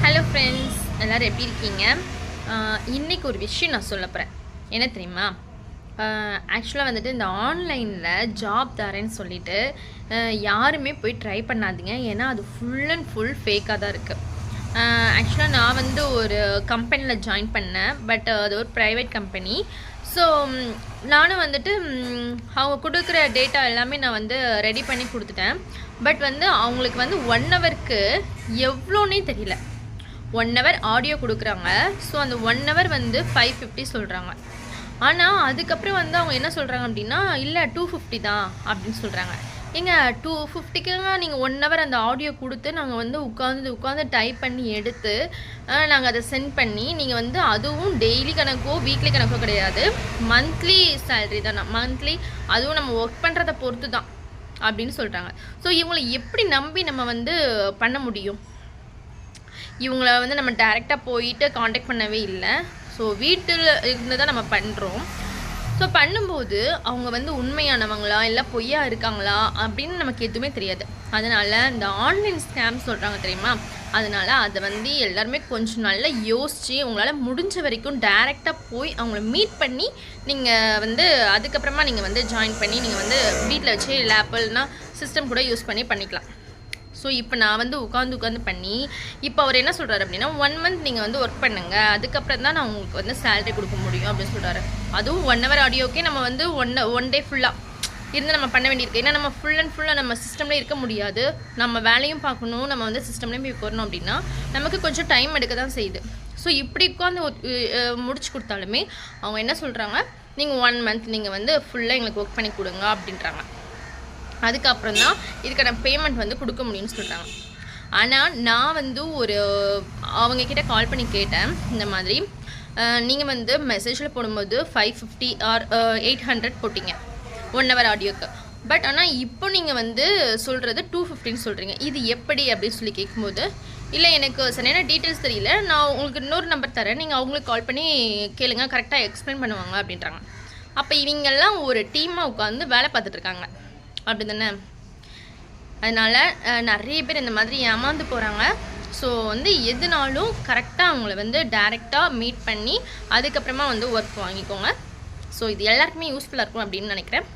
Hello friends, எல்லோரும் எப்படி இருக்கீங்க? இன்றைக்கி ஒரு விஷயம் நான் சொல்ல போகிறேன். என்ன தெரியுமா? ஆக்சுவலாக வந்துட்டு இந்த ஆன்லைனில் ஜாப் தரேன்னு சொல்லிவிட்டு யாருமே போய் ட்ரை பண்ணாதீங்க. ஏன்னா அது ஃபுல் அண்ட் ஃபுல் ஃபேக்காக தான் இருக்குது. ஆக்சுவலாக நான் வந்து ஒரு கம்பெனியில் ஜாயின் பண்ணேன். பட் அது ஒரு ப்ரைவேட் கம்பெனி. ஸோ நானும் வந்துட்டு அவங்க கொடுக்குற டேட்டா எல்லாமே நான் வந்து ரெடி பண்ணி கொடுத்துட்டேன். பட் வந்து அவங்களுக்கு வந்து 1 ஹவருக்கு எவ்வளோன்னே தெரியல. 1 ஹவர் ஆடியோ கொடுக்குறாங்க. ஸோ அந்த 1 ஹவர் வந்து 550 சொல்கிறாங்க. ஆனால் அதுக்கப்புறம் வந்து அவங்க என்ன சொல்கிறாங்க அப்படின்னா, இல்லை 250 தான் அப்படின்னு சொல்கிறாங்க. ஏங்க 250க்குங்க நீங்கள் 1 ஹவர் அந்த ஆடியோ கொடுத்து நாங்கள் வந்து உட்காந்து டைப் பண்ணி எடுத்து நாங்கள் அதை சென்ட் பண்ணி நீங்கள் வந்து அதுவும் டெய்லி கணக்கோ வீக்லி கணக்கோ கிடையாது, மந்த்லி சேலரி தான். மந்த்லி அதுவும் நம்ம ஒர்க் பண்ணுறதை பொறுத்து தான் அப்படின்னு சொல்கிறாங்க. ஸோ இவங்களை எப்படி நம்பி நம்ம வந்து பண்ண முடியும்? இவங்கள வந்து நம்ம டைரெக்டாக போயிட்டு காண்டாக்ட் பண்ணவே இல்லை. ஸோ வீட்டில் இருந்து தான் நம்ம பண்ணுறோம். ஸோ பண்ணும்போது அவங்க வந்து உண்மையானவங்களா இல்லை பொய்யா இருக்காங்களா அப்படின்னு நமக்கு எதுவுமே தெரியாது. அதனால் இந்த ஆன்லைன் ஸ்கேம் சொல்கிறாங்க தெரியுமா? அதனால் அதை வந்து எல்லாருமே கொஞ்சம் நல்லா யோசித்து உங்களால் முடிஞ்ச வரைக்கும் டைரெக்டாக போய் அவங்கள மீட் பண்ணி நீங்கள் வந்து அதுக்கப்புறமா நீங்கள் வந்து ஜாயின் பண்ணி நீங்கள் வந்து வீட்டில் வச்சு லேப்னா சிஸ்டம் கூட யூஸ் பண்ணிக்கலாம். ஸோ இப்போ நான் வந்து உட்காந்து பண்ணி இப்போ அவர் என்ன சொல்கிறாரு அப்படின்னா, 1 மந்த் நீங்கள் வந்து ஒர்க் பண்ணுங்கள், அதுக்கப்புறம் தான் நான் உங்களுக்கு வந்து சேலரி கொடுக்க முடியும் அப்படின்னு சொல்கிறாரு. அதுவும் 1 ஹவர் ஆடியோக்கே நம்ம வந்து ஒன் டே ஃபுல்லாக இருந்து நம்ம பண்ண வேண்டியிருக்கு. ஏன்னா நம்ம ஃபுல் அண்ட் ஃபுல்லாக நம்ம சிஸ்டம்லேயே இருக்க முடியாது. நம்ம வேலையும் பார்க்கணும், நம்ம வந்து சிஸ்டம்லேயும் போய் உட்காரணும் அப்படின்னா நமக்கு கொஞ்சம் டைம் எடுக்க தான் செய்யுது. ஸோ இப்படி உட்காந்து முடிச்சு கொடுத்தாலுமே அவங்க என்ன சொல்கிறாங்க, நீங்கள் 1 மந்த் நீங்கள் வந்து ஃபுல்லாக எங்களுக்கு ஒர்க் பண்ணி கொடுங்க அப்படின்றாங்க. அதுக்கப்புறம் தான் இதுக்கான பேமெண்ட் வந்து கொடுக்க முடியும்னு சொல்கிறாங்க. ஆனால் நான் வந்து அவங்கக்கிட்ட கால் பண்ணி கேட்டேன், இந்த மாதிரி நீங்கள் வந்து மெசேஜில் போடும்போது 550 ஆர் 800 போட்டிங்க 1 ஹவர் ஆடியோக்கு. பட் ஆனால் இப்போ நீங்கள் வந்து சொல்கிறது 250ன்னு சொல்கிறீங்க. இது எப்படி அப்படின்னு சொல்லி கேட்கும்போது, இல்லை எனக்கு சரியான டீட்டெயில்ஸ் தெரியல, நான் உங்களுக்கு இன்னொரு நம்பர் தரேன், நீங்கள் அவங்களுக்கு கால் பண்ணி கேளுங்க, கரெக்டாக எக்ஸ்பிளைன் பண்ணுவாங்க அப்படின்றாங்க. அப்போ இவங்கெல்லாம் ஒரு டீமாக உட்காந்து வேலை பார்த்துட்ருக்காங்க அப்படி தானே? அதனால் நிறைய பேர் இந்த மாதிரி ஏமாந்து போகிறாங்க. ஸோ வந்து எதுனாலும் கரெக்டாக அவங்கள வந்து டைரெக்டாக மீட் பண்ணி அதுக்கப்புறமா வந்து ஒர்க் வாங்கிக்கோங்க. ஸோ இது எல்லாருக்குமே யூஸ்ஃபுல்லாக இருக்கும் அப்படின்னு நினைக்கிறேன்.